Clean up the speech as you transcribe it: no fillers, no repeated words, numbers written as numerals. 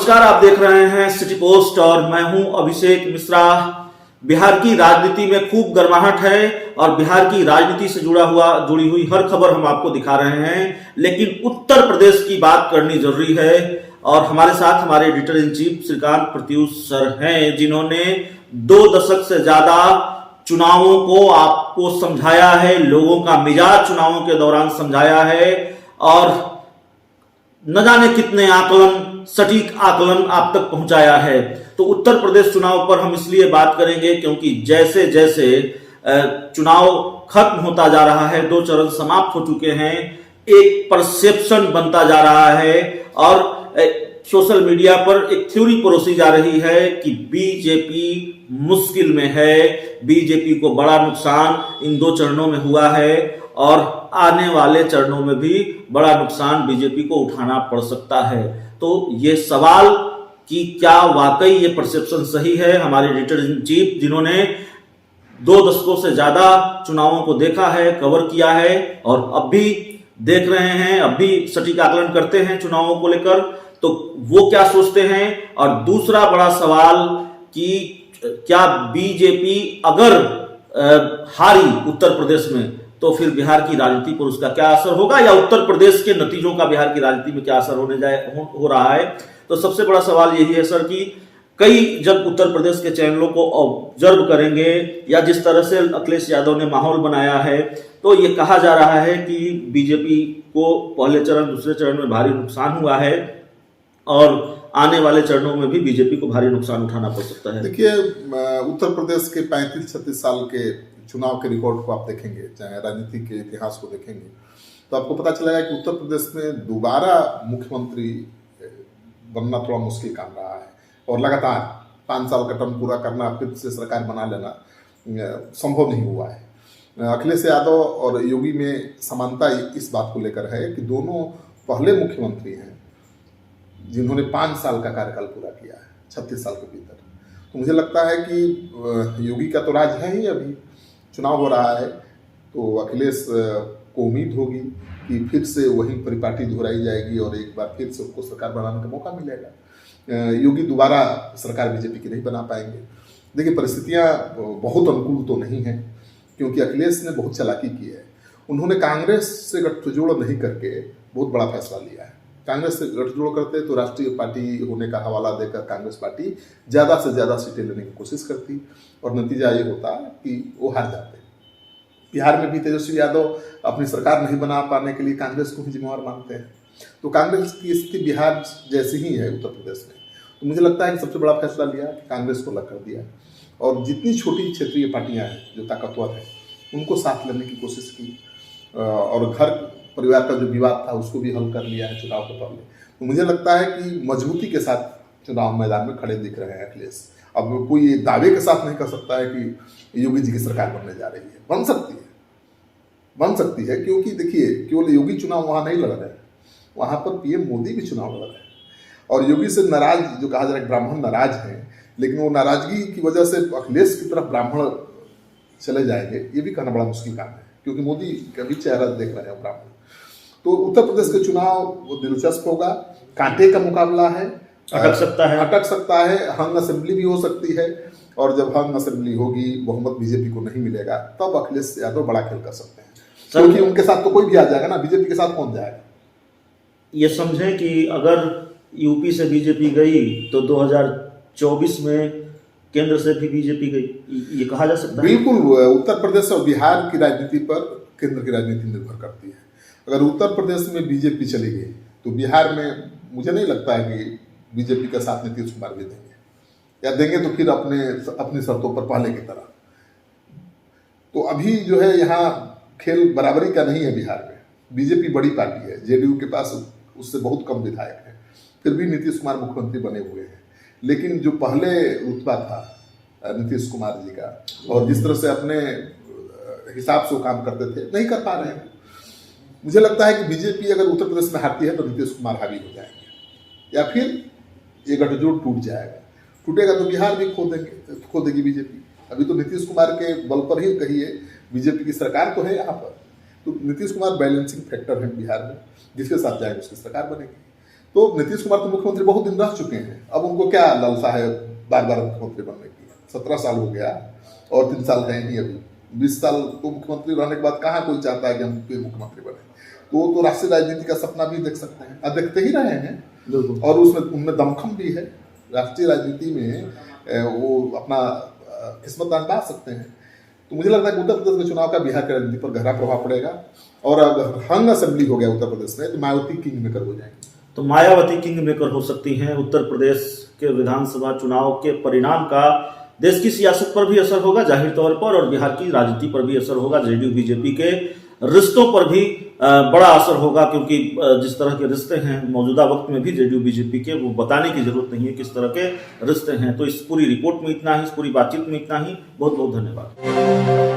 नमस्कार, आप देख रहे हैं सिटी पोस्ट और मैं हूं अभिषेक मिश्रा। बिहार की राजनीति में खूब गर्माहट है और बिहार की राजनीति से जुड़ी हुई हर खबर हम आपको दिखा रहे हैं, लेकिन उत्तर प्रदेश की बात करनी जरूरी है। और हमारे साथ हमारे editor in chief Shrikant Pratyush sir हैं, जिन्होंने 2 दशक से ज्यादा चुनावों को आपको समझाया है, लोगों का मिजाज चुनावों के दौरान समझाया है और न जाने कितने सटीक आकलन आप तक पहुंचाया है। तो उत्तर प्रदेश चुनाव पर हम इसलिए बात करेंगे क्योंकि जैसे जैसे चुनाव खत्म होता जा रहा है, 2 चरण समाप्त हो चुके हैं, एक परसेप्शन बनता जा रहा है और सोशल मीडिया पर एक थ्योरी परोसी जा रही है कि बीजेपी मुश्किल में है, बीजेपी को बड़ा नुकसान इन 2 चरणों में हुआ है और आने वाले चरणों में भी बड़ा नुकसान बीजेपी को उठाना पड़ सकता है। तो ये सवाल कि क्या वाकई ये परसेप्शन सही है, हमारे एडिटर इन चीफ जिन्होंने 2 दशकों से ज्यादा चुनावों को देखा है, कवर किया है और अब भी देख रहे हैं, अब भी सटीक आकलन करते हैं चुनावों को लेकर, तो वो क्या सोचते हैं। और दूसरा बड़ा सवाल कि क्या बीजेपी अगर हारी उत्तर प्रदेश में तो फिर बिहार की राजनीति पर उसका क्या असर होगा, या उत्तर प्रदेश के नतीजों का बिहार की राजनीति में क्या असर हो रहा है। तो सबसे बड़ा सवाल यही है सर कि जब उत्तर प्रदेश के चैनलों को ऑब्जर्व करेंगे या जिस तरह से अखिलेश यादव ने माहौल बनाया है, तो ये कहा जा रहा है कि बीजेपी को पहले चरण दूसरे चरण में भारी नुकसान हुआ है और आने वाले चरणों में भी बीजेपी को भारी नुकसान उठाना पड़ सकता है। देखिए, उत्तर प्रदेश के 35-36 साल के चुनाव के रिकॉर्ड को आप देखेंगे, चाहे राजनीति के इतिहास को देखेंगे, तो आपको पता चलेगा कि उत्तर प्रदेश में दोबारा मुख्यमंत्री बनना थोड़ा मुश्किल काम रहा है और लगातार 5 साल का टर्म पूरा करना, फिर से सरकार बना लेना संभव नहीं हुआ है। अखिलेश यादव और योगी में समानता इस बात को लेकर है कि दोनों पहले मुख्यमंत्री हैं जिन्होंने 5 साल का कार्यकाल पूरा किया है 36 साल के भीतर। तो मुझे लगता है कि योगी का तो राज है ही, अभी चुनाव हो रहा है, तो अखिलेश को उम्मीद होगी कि फिर से वही परिपाटी दोहराई जाएगी और एक बार फिर से उनको सरकार बनाने का मौका मिलेगा। योगी दोबारा सरकार बीजेपी की नहीं बना पाएंगे। देखिए, परिस्थितियां बहुत अनुकूल तो नहीं हैं क्योंकि अखिलेश ने बहुत चालाकी की है। उन्होंने कांग्रेस से गठजोड़ नहीं करके बहुत बड़ा फैसला लिया है। कांग्रेस से गठजोड़ करते तो राष्ट्रीय पार्टी होने का हवाला देकर कांग्रेस पार्टी ज़्यादा से ज़्यादा सीटें लेने की कोशिश करती और नतीजा ये होता कि वो हार जाते। बिहार में भी तेजस्वी यादव अपनी सरकार नहीं बना पाने के लिए कांग्रेस को ही जिम्मेवार मानते हैं। तो कांग्रेस की स्थिति बिहार जैसी ही है उत्तर प्रदेश में। तो मुझे लगता है कि सबसे बड़ा फैसला लिया कि कांग्रेस को अलग कर दिया और जितनी छोटी क्षेत्रीय पार्टियां हैं जो ताकतवर हैं उनको साथ लेने की कोशिश की और घर परिवार का जो विवाद था उसको भी हल कर लिया है चुनाव के पहले। तो मुझे लगता है कि मजबूती के साथ चुनाव मैदान में खड़े दिख रहे हैं अखिलेश। अब कोई दावे के साथ नहीं कर सकता है कि योगी जी की सरकार बनने जा रही है। बन सकती है क्योंकि देखिए, केवल योगी चुनाव वहाँ नहीं लड़ रहे हैं, वहाँ पर पीएम मोदी भी चुनाव लड़ रहे हैं और योगी से नाराज, जो कहा जा रहा है ब्राह्मण नाराज हैं, लेकिन वो नाराजगी की वजह से अखिलेश की तरफ ब्राह्मण चले जाएंगे, ये भी कहना बड़ा मुश्किल काम है क्योंकि मोदी का भी चेहरा देख रहे हैं ब्राह्मण। तो उत्तर प्रदेश के चुनाव वो दिलचस्प होगा, कांटे का मुकाबला है, अटक सकता है, हंग असेंबली भी हो सकती है और जब हंग असेंबली होगी, बहुमत बीजेपी को नहीं मिलेगा, तब अखिलेश यादव बड़ा खेल कर सकते हैं क्योंकि उनके साथ तो कोई भी आ जाएगा ना, बीजेपी के साथ कौन जाएगा। ये समझें कि अगर यूपी से बीजेपी गई तो 2024 में केंद्र से भी बीजेपी गई, ये कहा जा सकता है। बिल्कुल, उत्तर प्रदेश और बिहार की राजनीति पर केंद्र की राजनीति निर्भर करती है। अगर उत्तर प्रदेश में बीजेपी चली गई तो बिहार में मुझे नहीं लगता है कि बीजेपी का साथ नीतीश कुमार भी देंगे, या देंगे तो फिर अपनी शर्तों पर पहले की तरह। तो अभी जो है यहाँ खेल बराबरी का नहीं है बिहार में। बीजेपी बड़ी पार्टी है, जेडीयू के पास उससे बहुत कम विधायक हैं, फिर भी नीतीश कुमार मुख्यमंत्री बने हुए हैं। लेकिन जो पहले रुतबा था नीतीश कुमार जी का और जिस तरह से अपने हिसाब से वो काम करते थे, नहीं कर पा रहे हैं। मुझे लगता है कि बीजेपी अगर उत्तर प्रदेश में हारती है तो नीतीश कुमार हावी हो जाएंगे या फिर ये गठजोड़ टूट जाएगा। टूटेगा तो बिहार भी खो देगी बीजेपी। अभी तो नीतीश कुमार के बल पर ही कहिए बीजेपी की सरकार तो है यहाँ पर, तो नीतीश कुमार बैलेंसिंग फैक्टर है बिहार में, जिसके साथ जाएंगे उसकी सरकार बनेगी। तो नीतीश कुमार तो मुख्यमंत्री बहुत दिन रह चुके हैं, अब उनको क्या लालसा है बार बार मुख्यमंत्री बनने की? 17 साल हो गया और 3 साल है नहीं, अभी 20 साल तो मुख्यमंत्री रहने के बाद कहाँ कोई चाहता है कि हम फिर मुख्यमंत्री बने? तो राष्ट्रीय राजनीति का सपना भी देख सकते हैं, अब देखते ही रहे हैं, और उसमें उनमें दमखम भी है। राष्ट्रीय राजनीति में वो अपना किस्मत आजमा सकते हैं। तो मुझे लगता है कि उत्तर प्रदेश के चुनाव का बिहार की राजनीति पर गहरा प्रभाव पड़ेगा, और अगर हंग असेंबली हो गया उत्तर प्रदेश में तो मायावती किंग मेकर हो जाएंगे। तो मायावती किंग मेकर हो सकती हैं। उत्तर प्रदेश के विधानसभा चुनाव के परिणाम का देश की सियासत पर भी असर होगा जाहिर तौर पर, और बिहार की राजनीति पर भी असर होगा। जेडीयू बीजेपी के रिश्तों पर भी बड़ा असर होगा, क्योंकि जिस तरह के रिश्ते हैं मौजूदा वक्त में भी जेडीयू बीजेपी के, वो बताने की जरूरत नहीं है किस तरह के रिश्ते हैं। तो इस पूरी रिपोर्ट में इतना ही, इस पूरी बातचीत में इतना ही। बहुत बहुत धन्यवाद।